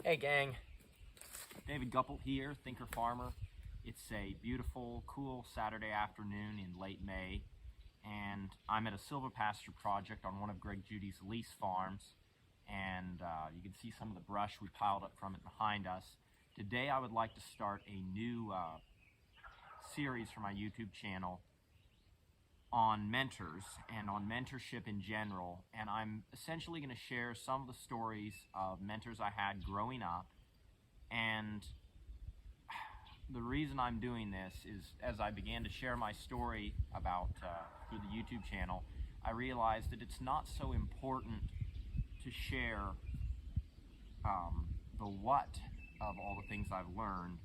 Hey gang, David Gupple here, Thinker Farmer. It's a beautiful, cool Saturday afternoon in late May, and I'm at a silvopasture project on one of Greg Judy's lease farms, and you can see some of the brush we piled up from it behind us. Today I would like to start a new series for my YouTube channel on mentors and on mentorship in general, and I'm essentially going to share some of the stories of mentors I had growing up. And the reason I'm doing this is, as I began to share my story about through the YouTube channel, I realized that it's not so important to share the what of all the things I've learned,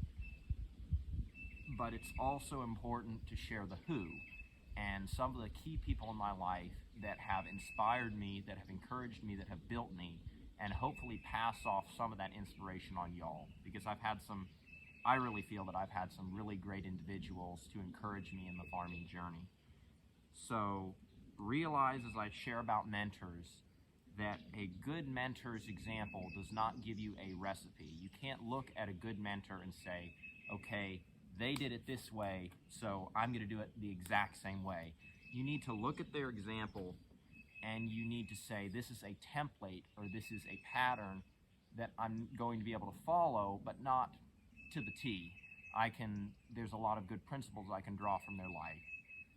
but it's also important to share the who. And some of the key people in my life that have inspired me, that have encouraged me, that have built me, and hopefully pass off some of that inspiration on y'all. Because I really feel that I've had some really great individuals to encourage me in the farming journey. So realize as I share about mentors that a good mentor's example does not give you a recipe. You can't look at a good mentor and say, okay, they did it this way, so I'm going to do it the exact same way. You need to look at their example and you need to say, this is a template or this is a pattern that I'm going to be able to follow, but not to the T. There's a lot of good principles I can draw from their life.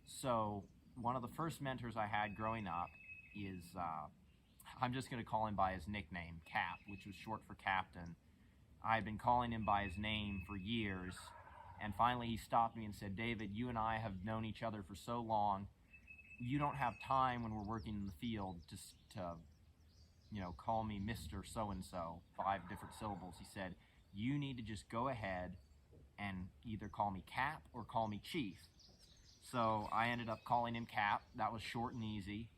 So one of the first mentors I had growing up is, I'm just going to call him by his nickname, Cap, which was short for Captain. I had been calling him by his name for years. And finally he stopped me and said, David, you and I have known each other for so long. You don't have time when we're working in the field to call me Mr. So-and-so, 5 different syllables. He said, you need to just go ahead and either call me Cap or call me Chief. So I ended up calling him Cap. That was short and easy.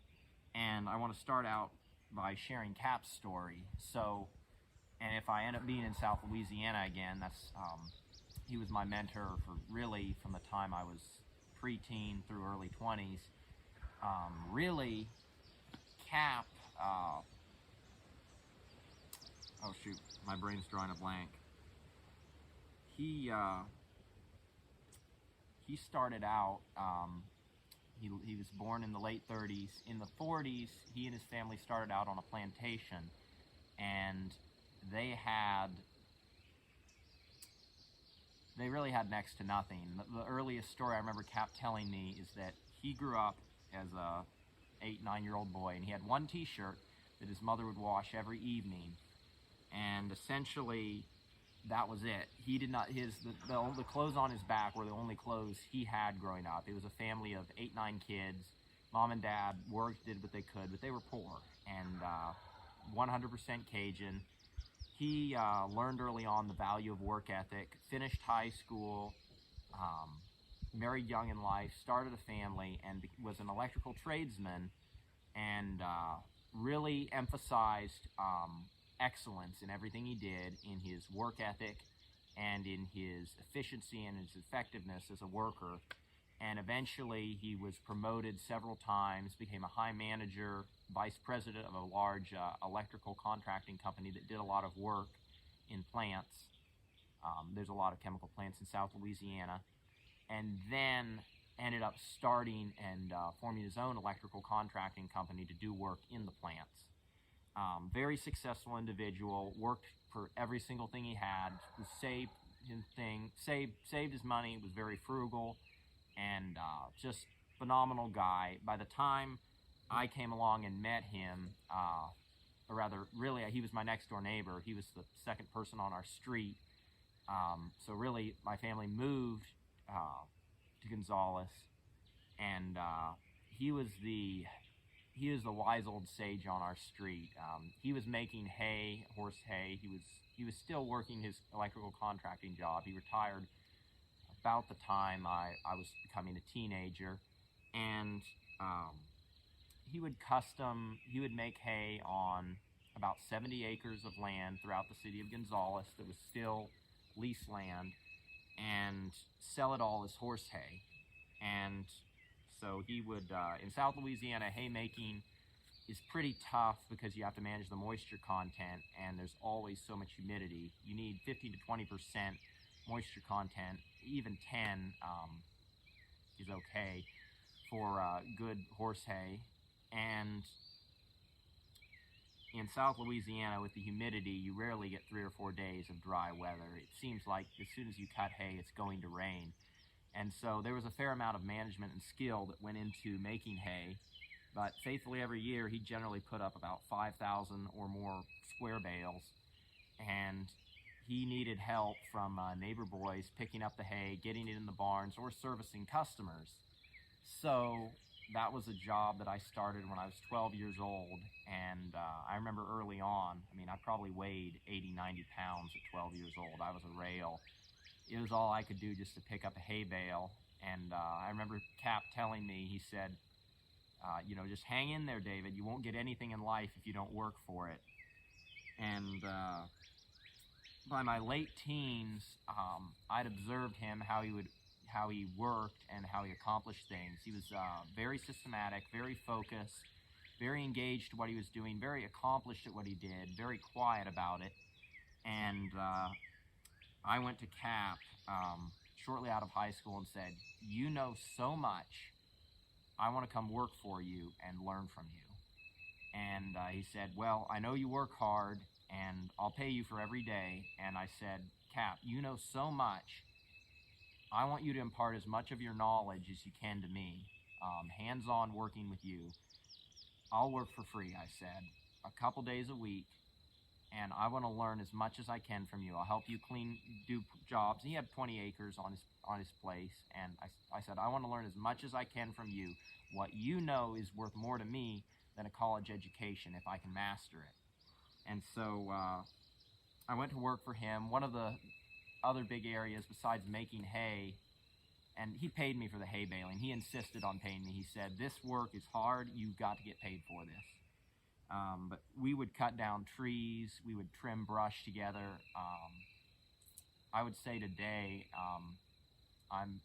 And I want to start out by sharing Cap's story. And if I end up being in South Louisiana again, he was my mentor for really from the time I was preteen through early 20s. Really, Cap, oh shoot, my brain's drawing a blank. He started out, he was born in the late 30s. In the 40s, he and his family started out on a plantation, and they really had next to nothing. The earliest story I remember Cap telling me is that he grew up as a 8-9-year-old boy, and he had one t-shirt that his mother would wash every evening, and essentially that was it. He did not, the clothes on his back were the only clothes he had growing up. It was a family of 8-9 kids. Mom and dad worked, did what they could, but they were poor, and 100% Cajun. He learned early on the value of work ethic, finished high school, married young in life, started a family, and was an electrical tradesman, and really emphasized excellence in everything he did, in his work ethic and in his efficiency and his effectiveness as a worker. And eventually he was promoted several times, became a high manager, vice president of a large electrical contracting company that did a lot of work in plants. There's a lot of chemical plants in South Louisiana. And then ended up starting and forming his own electrical contracting company to do work in the plants. Very successful individual, worked for every single thing he had, saved his money, was very frugal, and just phenomenal guy. By the time I came along and met him, or rather, really, he was my next door neighbor. He was the second person on our street. So really, my family moved to Gonzales, and he was the wise old sage on our street. He was making hay, horse hay. He was still working his electrical contracting job. He retired about the time I was becoming a teenager, and he would make hay on about 70 acres of land throughout the city of Gonzales that was still leased land, and sell it all as horse hay. And so he would, in South Louisiana, haymaking is pretty tough because you have to manage the moisture content, and there's always so much humidity. You need 15 to 20% moisture content. Even 10 is okay for good horse hay. And in South Louisiana, with the humidity, you rarely get 3 or 4 days of dry weather. It seems like as soon as you cut hay, it's going to rain. And so there was a fair amount of management and skill that went into making hay. But faithfully every year, he generally put up about 5,000 or more square bales. And he needed help from neighbor boys picking up the hay, getting it in the barns, or servicing customers. So that was a job that I started when I was 12 years old. And I remember early on, I mean, I probably weighed 80, 90 pounds at 12 years old. I was a rail. It was all I could do just to pick up a hay bale. And I remember Cap telling me, he said, you know, just hang in there, David. You won't get anything in life if you don't work for it. And by my late teens, I'd observed him, how he worked and how he accomplished things. He was very systematic, very focused, very engaged in what he was doing, very accomplished at what he did, very quiet about it. And I went to Cap shortly out of high school and said, you know so much. I want to come work for you and learn from you. And he said, well, I know you work hard and I'll pay you for every day. And I said, Cap, you know so much. I want you to impart as much of your knowledge as you can to me, hands-on working with you. I'll work for free, I said, a couple days a week, and I want to learn as much as I can from you. I'll help you do jobs. And he had 20 acres on his place, and I said, I want to learn as much as I can from you. What you know is worth more to me than a college education if I can master it. And so I went to work for him. One of the other big areas besides making hay, and he paid me for the hay baling. He insisted on paying me. He said, this work is hard. You've got to get paid for this. But we would cut down trees. We would trim brush together. I would say today I'm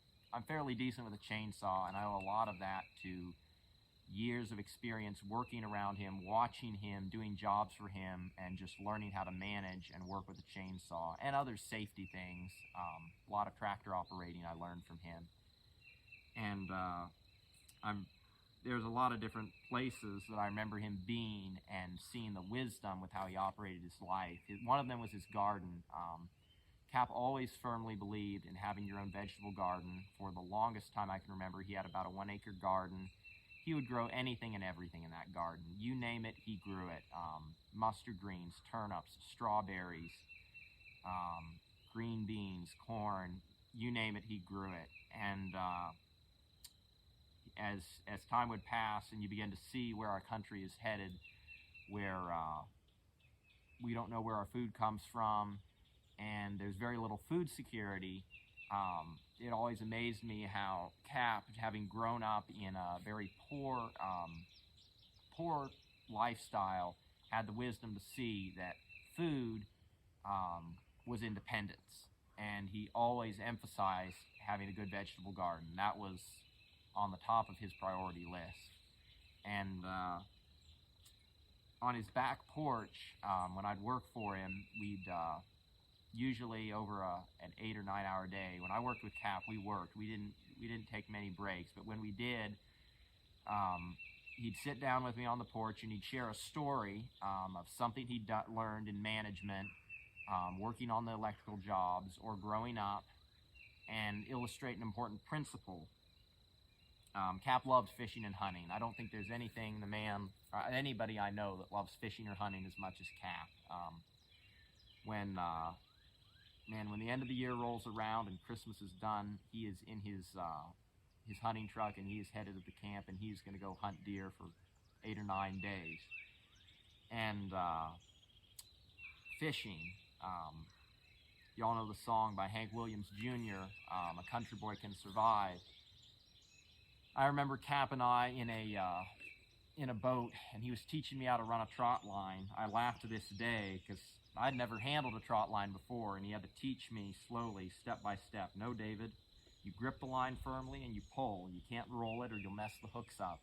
fairly decent with a chainsaw, and I owe a lot of that to years of experience working around him, watching him, doing jobs for him, and just learning how to manage and work with a chainsaw and other safety things. A lot of tractor operating I learned from him. And there's a lot of different places that I remember him being and seeing the wisdom with how he operated his life. One of them was his garden. Cap always firmly believed in having your own vegetable garden. For the longest time I can remember, he had about a 1-acre garden. He would grow anything and everything in that garden. You name it, he grew it. Mustard greens, turnips, strawberries, green beans, corn, you name it, he grew it. And as time would pass and you begin to see where our country is headed, where we don't know where our food comes from, and there's very little food security, it always amazed me how Cap, having grown up in a very poor lifestyle, had the wisdom to see that food was independence. And he always emphasized having a good vegetable garden. That was on the top of his priority list. And on his back porch, when I'd work for him, we'd usually over an 8 or 9 hour day. When I worked with Cap, we worked. We didn't take many breaks, but when we did, he'd sit down with me on the porch and he'd share a story of something he'd learned in management, working on the electrical jobs or growing up, and illustrate an important principle. Cap loved fishing and hunting. I don't think there's anybody I know that loves fishing or hunting as much as Cap. When the end of the year rolls around and Christmas is done, he is in his hunting truck and he is headed to the camp and he's going to go hunt deer for 8 or 9 days. And fishing, y'all know the song by Hank Williams Jr., A Country Boy Can Survive. I remember Cap and I in a boat, and he was teaching me how to run a trot line. I laugh to this day because I'd never handled a trot line before, and he had to teach me slowly, step by step. No, David, you grip the line firmly and you pull. You can't roll it or you'll mess the hooks up.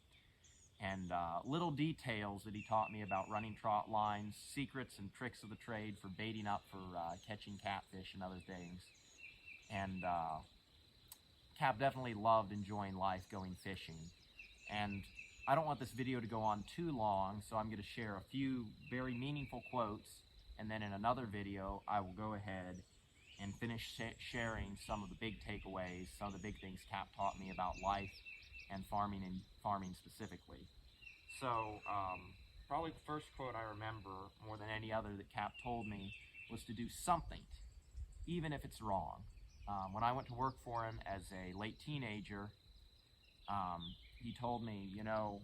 and little details that he taught me about running trot lines, secrets and tricks of the trade for baiting up for catching catfish and other things. And Cap definitely loved enjoying life going fishing. And I don't want this video to go on too long, so I'm going to share a few very meaningful quotes, and then in another video I will go ahead and finish sharing some of the big takeaways, some of the big things Cap taught me about life and farming specifically. So probably the first quote I remember more than any other that Cap told me was to do something, even if it's wrong. When I went to work for him as a late teenager, he told me, you know,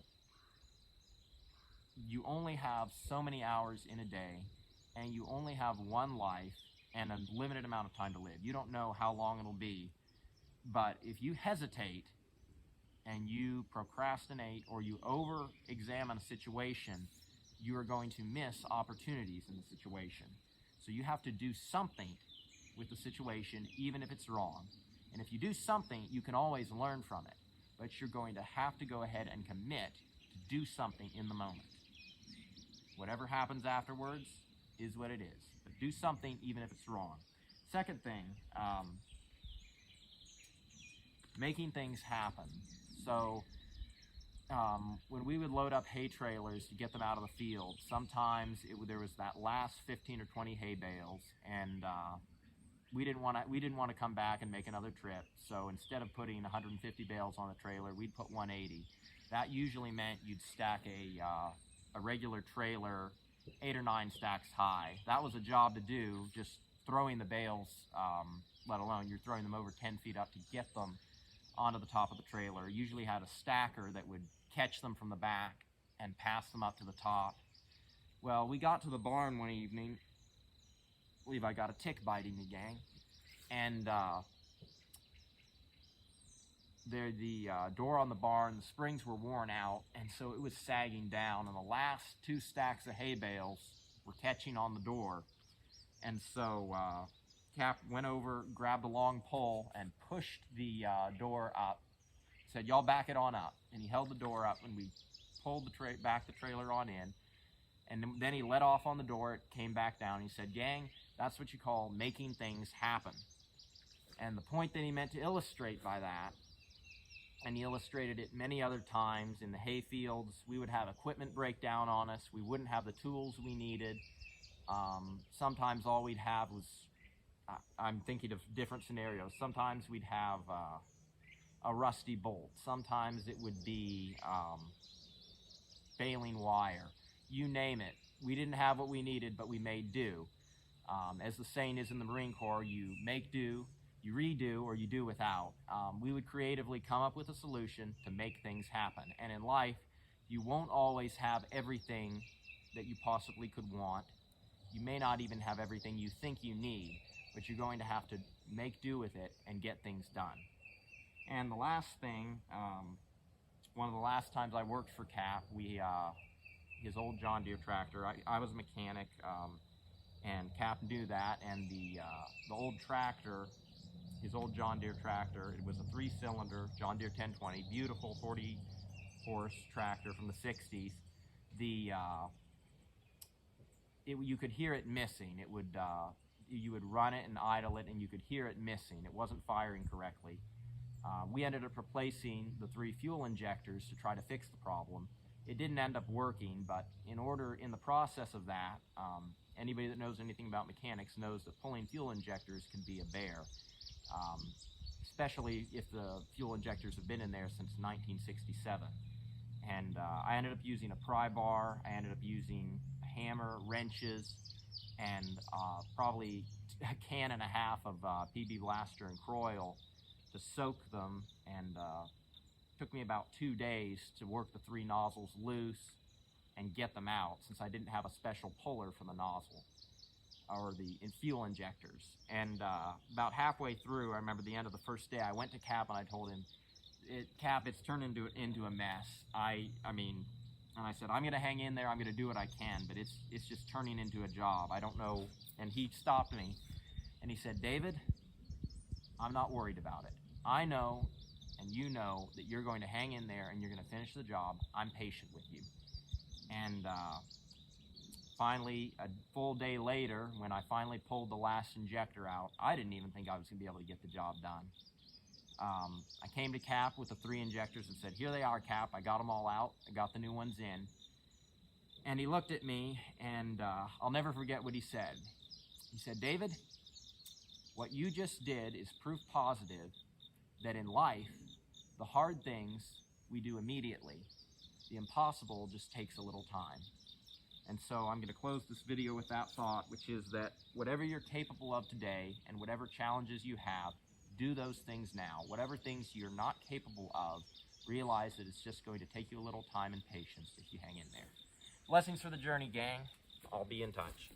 you only have so many hours in a day, and you only have one life and a limited amount of time to live. You don't know how long it'll be, but if you hesitate and you procrastinate or you over-examine a situation, you are going to miss opportunities in the situation. So you have to do something with the situation, even if it's wrong. And if you do something, you can always learn from it. But you're going to have to go ahead and commit to do something in the moment. Whatever happens afterwards is what it is. But do something even if it's wrong. Second thing, making things happen. So when we would load up hay trailers to get them out of the field, sometimes there was that last 15 or 20 hay bales, and we didn't want to come back and make another trip. So instead of putting 150 bales on the trailer, we'd put 180. That usually meant you'd stack a regular trailer 8 or 9 stacks high. That was a job to do, just throwing the bales, let alone you're throwing them over 10 feet up to get them onto the top of the trailer. Usually had a stacker that would catch them from the back and pass them up to the top. Well, we got to the barn one evening. I believe I got a tick biting me, gang. And the door on the barn, the springs were worn out, and so it was sagging down, and the last 2 stacks of hay bales were catching on the door. And so Cap went over, grabbed a long pole, and pushed the door up. He said, "Y'all back it on up." And he held the door up, and we pulled back the trailer on in. And then he let off on the door. It came back down. He said, "Gang, that's what you call making things happen." And the point that he meant to illustrate by that, and he illustrated it many other times in the hay fields, we would have equipment break down on us. We wouldn't have the tools we needed. Sometimes all we'd have was, I'm thinking of different scenarios. Sometimes we'd have a rusty bolt. Sometimes it would be baling wire. You name it. We didn't have what we needed, but we made do. As the saying is in the Marine Corps, you make do, you redo, or you do without. We would creatively come up with a solution to make things happen. And in life, you won't always have everything that you possibly could want. You may not even have everything you think you need, but you're going to have to make do with it and get things done. And the last thing, one of the last times I worked for Cap, his old John Deere tractor, I was a mechanic, and Cap knew that, and the old tractor, his old John Deere tractor, it was a 3-cylinder John Deere 1020, beautiful 40-horse tractor from the 60s. You could hear it missing. It would, you would run it and idle it, and you could hear it missing. It wasn't firing correctly. We ended up replacing the 3 fuel injectors to try to fix the problem. It didn't end up working, but in the process of that, anybody that knows anything about mechanics knows that pulling fuel injectors can be a bear, especially if the fuel injectors have been in there since 1967. And I ended up using a pry bar. I ended up using a hammer, wrenches, and probably a can and a half of PB Blaster and Croyle to soak them, and took me about 2 days to work the 3 nozzles loose and get them out, since I didn't have a special puller for the nozzle or the fuel injectors. And about halfway through, I remember the end of the first day, I went to Cap and I told him, "Cap, it's turned into a mess. And I said, I'm going to hang in there. I'm going to do what I can, but it's just turning into a job. I don't know." And he stopped me and he said, "David, I'm not worried about it. I know, and and you know that you're going to hang in there and you're going to finish the job, I'm patient with you. And finally, a full day later, when I finally pulled the last injector out, I didn't even think I was going to be able to get the job done. I came to Cap with the 3 injectors and said, here they are, Cap. I got them all out. I got the new ones in. And he looked at me, and I'll never forget what he said. He said, David, what you just did is proof positive that in life, the hard things we do immediately. The impossible just takes a little time. And so I'm going to close this video with that thought, which is that whatever you're capable of today and whatever challenges you have, do those things now. Whatever things you're not capable of, realize that it's just going to take you a little time and patience if you hang in there. Blessings for the journey, gang. I'll be in touch.